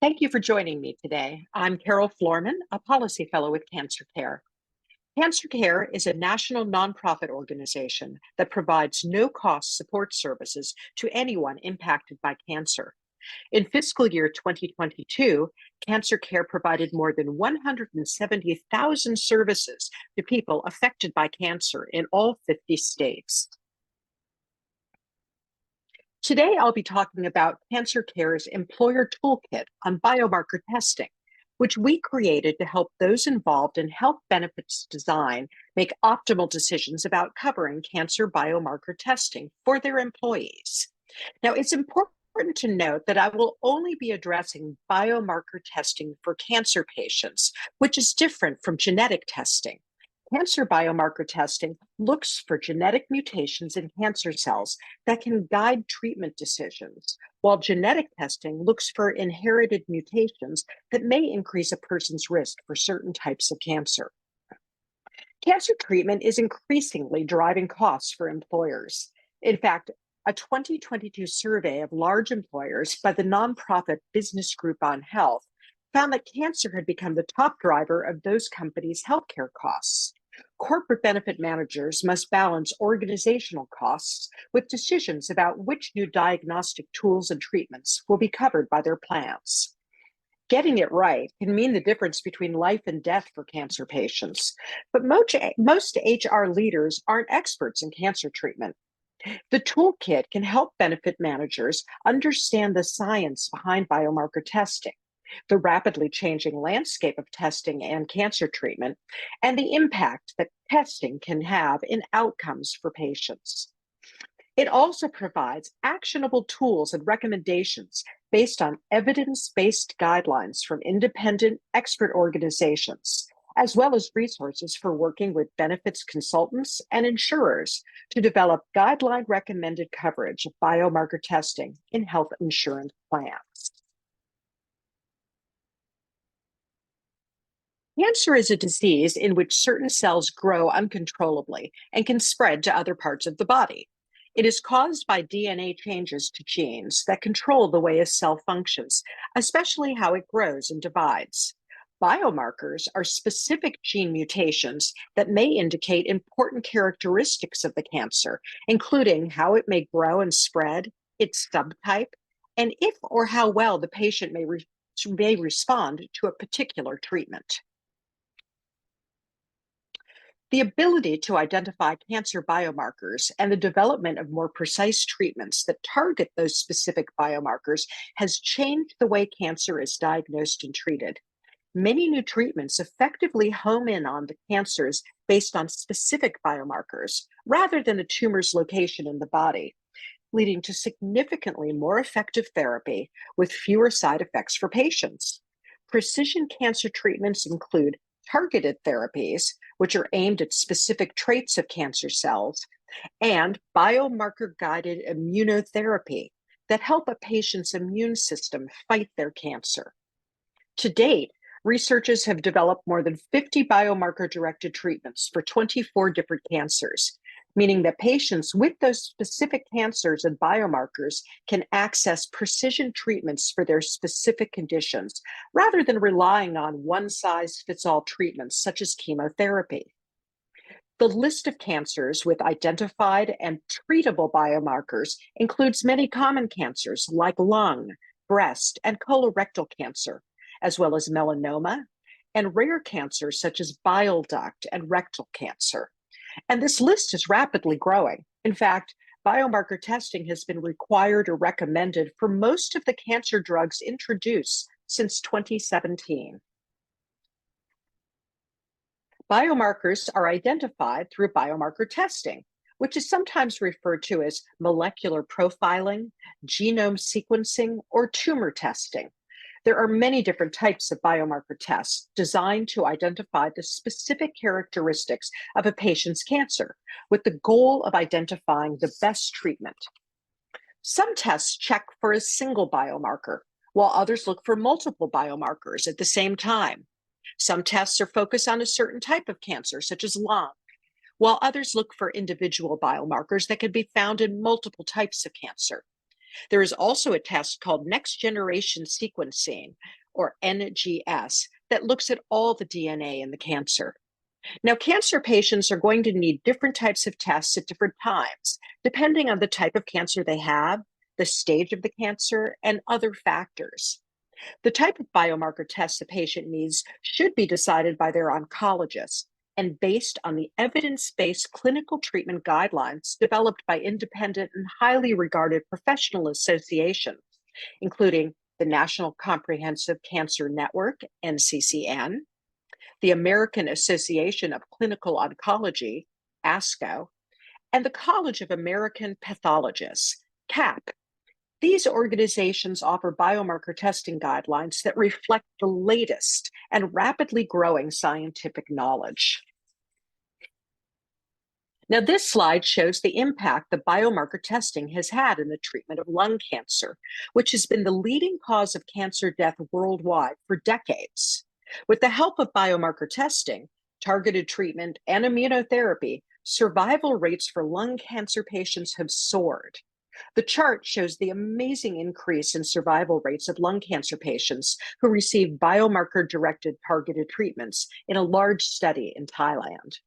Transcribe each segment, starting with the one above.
Thank you for joining me today. I'm Carol Florman, a policy fellow with CancerCare. CancerCare is a national nonprofit organization that provides no-cost support services to anyone impacted by cancer. In fiscal year 2022, CancerCare provided more than 170,000 services to people affected by cancer in all 50 states. Today, I'll be talking about CancerCare's Employer Toolkit on biomarker testing, which we created to help those involved in health benefits design make optimal decisions about covering cancer biomarker testing for their employees. Now, it's important to note that I will only be addressing biomarker testing for cancer patients, which is different from genetic testing. Cancer biomarker testing looks for genetic mutations in cancer cells that can guide treatment decisions, while genetic testing looks for inherited mutations that may increase a person's risk for certain types of cancer. Cancer treatment is increasingly driving costs for employers. In fact, a 2022 survey of large employers by the nonprofit Business Group on Health found that cancer had become the top driver of those companies' healthcare costs. Corporate benefit managers must balance organizational costs with decisions about which new diagnostic tools and treatments will be covered by their plans. Getting it right can mean the difference between life and death for cancer patients, but most HR leaders aren't experts in cancer treatment. The toolkit can help benefit managers understand the science behind biomarker testing, the rapidly changing landscape of testing and cancer treatment, and the impact that testing can have in outcomes for patients. It also provides actionable tools and recommendations based on evidence-based guidelines from independent expert organizations, as well as resources for working with benefits consultants and insurers to develop guideline-recommended coverage of biomarker testing in health insurance plans. Cancer is a disease in which certain cells grow uncontrollably and can spread to other parts of the body. It is caused by DNA changes to genes that control the way a cell functions, especially how it grows and divides. Biomarkers are specific gene mutations that may indicate important characteristics of the cancer, including how it may grow and spread, its subtype, and if or how well the patient may respond to a particular treatment. The ability to identify cancer biomarkers and the development of more precise treatments that target those specific biomarkers has changed the way cancer is diagnosed and treated. Many new treatments effectively home in on the cancers based on specific biomarkers rather than a tumor's location in the body, leading to significantly more effective therapy with fewer side effects for patients. Precision cancer treatments include targeted therapies, which are aimed at specific traits of cancer cells, and biomarker-guided immunotherapy that help a patient's immune system fight their cancer. To date, researchers have developed more than 50 biomarker-directed treatments for 24 different cancers, meaning that patients with those specific cancers and biomarkers can access precision treatments for their specific conditions, rather than relying on one-size-fits-all treatments such as chemotherapy. The list of cancers with identified and treatable biomarkers includes many common cancers like lung, breast, and colorectal cancer, as well as melanoma, and rare cancers such as bile duct and rectal cancer. And this list is rapidly growing. In fact, biomarker testing has been required or recommended for most of the cancer drugs introduced since 2017. Biomarkers are identified through biomarker testing, which is sometimes referred to as molecular profiling, genome sequencing, or tumor testing. There are many different types of biomarker tests designed to identify the specific characteristics of a patient's cancer, with the goal of identifying the best treatment. Some tests check for a single biomarker, while others look for multiple biomarkers at the same time. Some tests are focused on a certain type of cancer, such as lung, while others look for individual biomarkers that can be found in multiple types of cancer. There is also a test called Next Generation Sequencing, or NGS, that looks at all the DNA in the cancer. Now, cancer patients are going to need different types of tests at different times, depending on the type of cancer they have, the stage of the cancer, and other factors. The type of biomarker test the patient needs should be decided by their oncologist and based on the evidence-based clinical treatment guidelines developed by independent and highly regarded professional associations, including the National Comprehensive Cancer Network, NCCN, the American Association of Clinical Oncology, ASCO, and the College of American Pathologists, CAP. These organizations offer biomarker testing guidelines that reflect the latest and rapidly growing scientific knowledge. Now, this slide shows the impact that biomarker testing has had in the treatment of lung cancer, which has been the leading cause of cancer death worldwide for decades. With the help of biomarker testing, targeted treatment, and immunotherapy, survival rates for lung cancer patients have soared. The chart shows the amazing increase in survival rates of lung cancer patients who receive biomarker-directed targeted treatments in a large study in Thailand.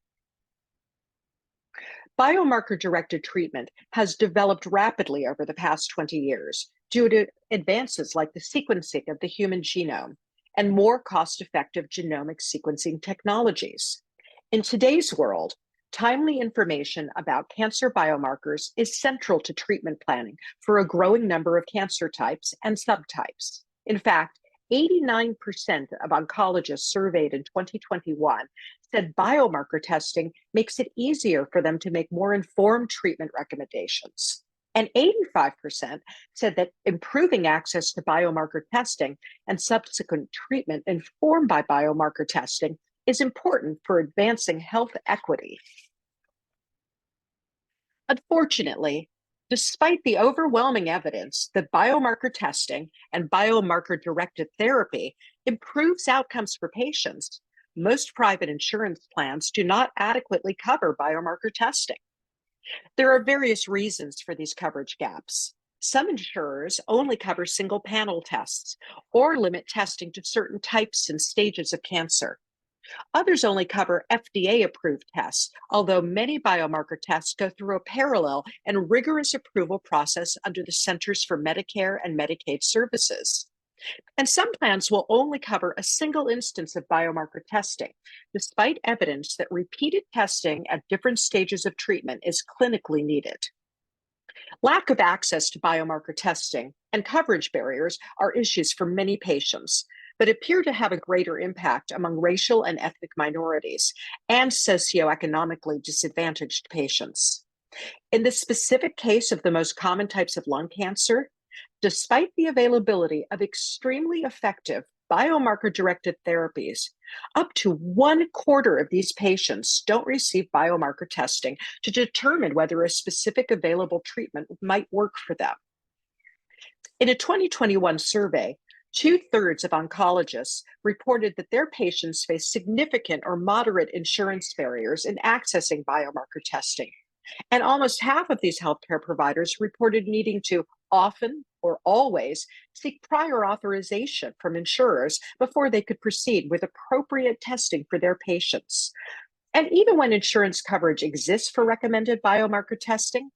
Biomarker-directed treatment has developed rapidly over the past 20 years due to advances like the sequencing of the human genome and more cost-effective genomic sequencing technologies. In today's world, timely information about cancer biomarkers is central to treatment planning for a growing number of cancer types and subtypes. In fact, 89% of oncologists surveyed in 2021 said biomarker testing makes it easier for them to make more informed treatment recommendations. And 85% said that improving access to biomarker testing and subsequent treatment informed by biomarker testing is important for advancing health equity. Unfortunately, despite the overwhelming evidence that biomarker testing and biomarker-directed therapy improves outcomes for patients, most private insurance plans do not adequately cover biomarker testing. There are various reasons for these coverage gaps. Some insurers only cover single panel tests or limit testing to certain types and stages of cancer. Others only cover FDA-approved tests, although many biomarker tests go through a parallel and rigorous approval process under the Centers for Medicare and Medicaid Services. And some plans will only cover a single instance of biomarker testing, despite evidence that repeated testing at different stages of treatment is clinically needed. Lack of access to biomarker testing and coverage barriers are issues for many patients, but appear to have a greater impact among racial and ethnic minorities and socioeconomically disadvantaged patients. In the specific case of the most common types of lung cancer, despite the availability of extremely effective biomarker-directed therapies, up to 1/4 of these patients don't receive biomarker testing to determine whether a specific available treatment might work for them. In a 2021 survey, 2/3 of oncologists reported that their patients face significant or moderate insurance barriers in accessing biomarker testing. And almost half of these healthcare providers reported needing to often or always seek prior authorization from insurers before they could proceed with appropriate testing for their patients. And even when insurance coverage exists for recommended biomarker testing,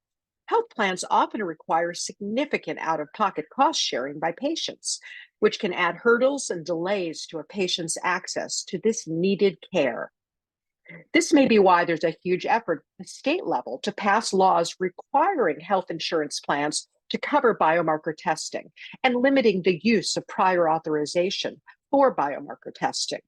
health plans often require significant out-of-pocket cost sharing by patients, which can add hurdles and delays to a patient's access to this needed care. This may be why there's a huge effort at the state level to pass laws requiring health insurance plans to cover biomarker testing and limiting the use of prior authorization for biomarker testing.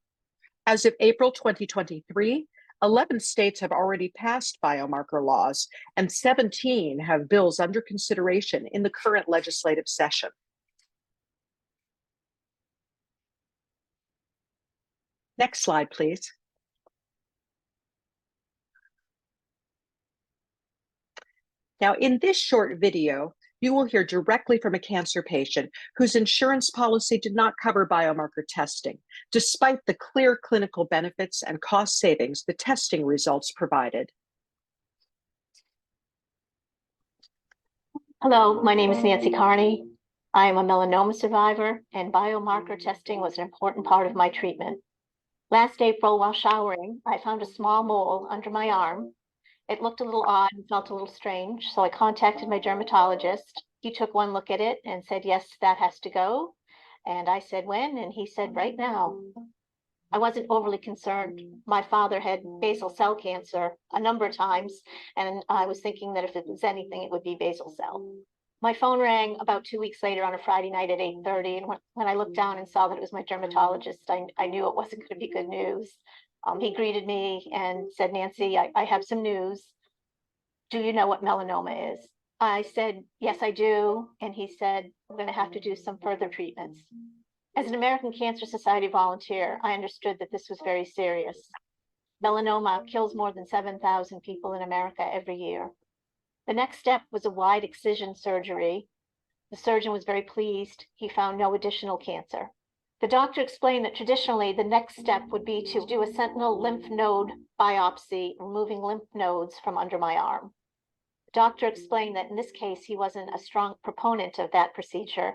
As of April 2023, 11 states have already passed biomarker laws, and 17 have bills under consideration in the current legislative session. Next slide, please. Now, in this short video, you will hear directly from a cancer patient whose insurance policy did not cover biomarker testing, despite the clear clinical benefits and cost savings the testing results provided. Hello, my name is Nanci Carney. I am a melanoma survivor, and biomarker testing was an important part of my treatment. Last April, while showering, I found a small mole under my arm. It looked a little odd and felt a little strange, so I contacted my dermatologist. He took one look at it and said, yes, that has to go. And I said, when? And he said, right now. I wasn't overly concerned. My father had basal cell cancer a number of times, and I was thinking that if it was anything, it would be basal cell. My phone rang about 2 weeks later on a Friday night at 8:30, and when I looked down and saw that it was my dermatologist, I knew it wasn't going to be good news. He greeted me and said, Nanci, I have some news. Do you know what melanoma is? I said, yes, I do. And he said, we're going to have to do some further treatments. As an American Cancer Society volunteer, I understood that this was very serious. Melanoma kills more than 7,000 people in America every year. The next step was a wide excision surgery. The surgeon was very pleased. He found no additional cancer. The doctor explained that traditionally the next step would be to do a sentinel lymph node biopsy, removing lymph nodes from under my arm. The doctor explained that in this case, he wasn't a strong proponent of that procedure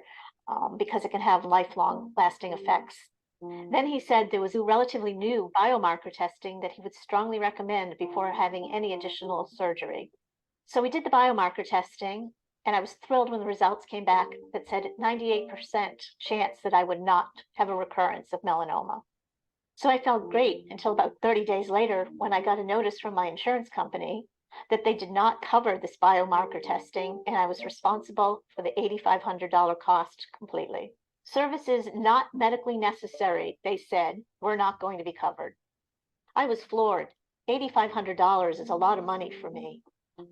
because it can have lifelong lasting effects. Then he said there was a relatively new biomarker testing that he would strongly recommend before having any additional surgery. So we did the biomarker testing, and I was thrilled when the results came back that said 98% chance that I would not have a recurrence of melanoma. So I felt great until about 30 days later when I got a notice from my insurance company that they did not cover this biomarker testing, and I was responsible for the $8,500 cost completely. Services not medically necessary, they said, were not going to be covered. I was floored. $8,500 is a lot of money for me.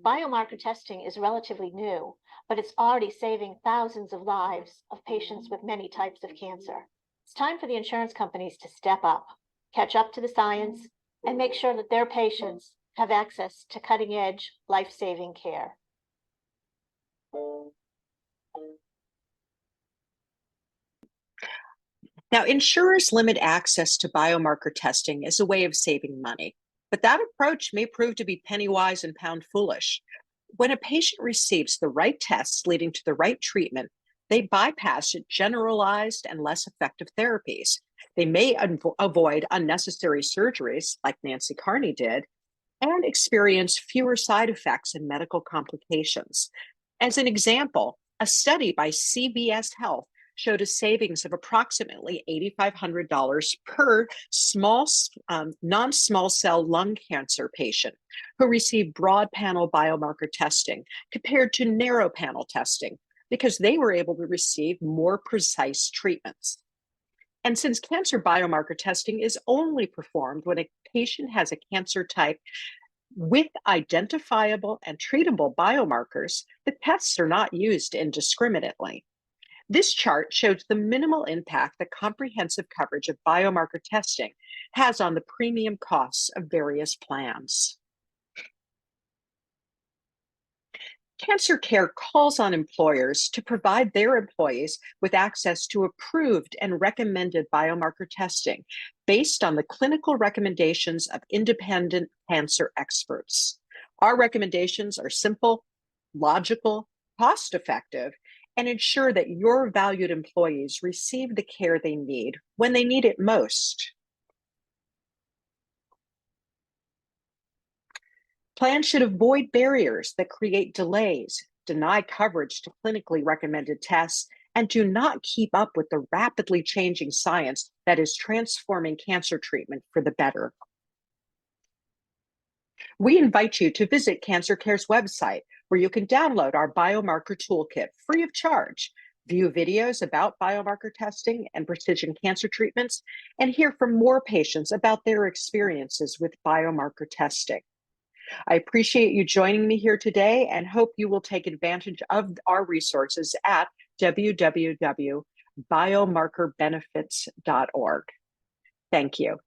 Biomarker testing is relatively new, but it's already saving thousands of lives of patients with many types of cancer. It's time for the insurance companies to step up, catch up to the science, and make sure that their patients have access to cutting-edge, life-saving care. Now, insurers limit access to biomarker testing as a way of saving money, but that approach may prove to be penny wise and pound foolish. When a patient receives the right tests leading to the right treatment, they bypass generalized and less effective therapies. They may avoid unnecessary surgeries, like Nanci Carney did, and experience fewer side effects and medical complications. As an example, a study by CVS Health showed a savings of approximately $8,500 per non-small cell lung cancer patient who received broad panel biomarker testing compared to narrow panel testing because they were able to receive more precise treatments. And since cancer biomarker testing is only performed when a patient has a cancer type with identifiable and treatable biomarkers, the tests are not used indiscriminately. This chart shows the minimal impact that comprehensive coverage of biomarker testing has on the premium costs of various plans. CancerCare calls on employers to provide their employees with access to approved and recommended biomarker testing based on the clinical recommendations of independent cancer experts. Our recommendations are simple, logical, cost-effective, and ensure that your valued employees receive the care they need when they need it most. Plans should avoid barriers that create delays, deny coverage to clinically recommended tests, and do not keep up with the rapidly changing science that is transforming cancer treatment for the better. We invite you to visit CancerCare's website, where you can download our Biomarker Toolkit free of charge, view videos about biomarker testing and precision cancer treatments, and hear from more patients about their experiences with biomarker testing. I appreciate you joining me here today and hope you will take advantage of our resources at www.biomarkerbenefits.org. Thank you.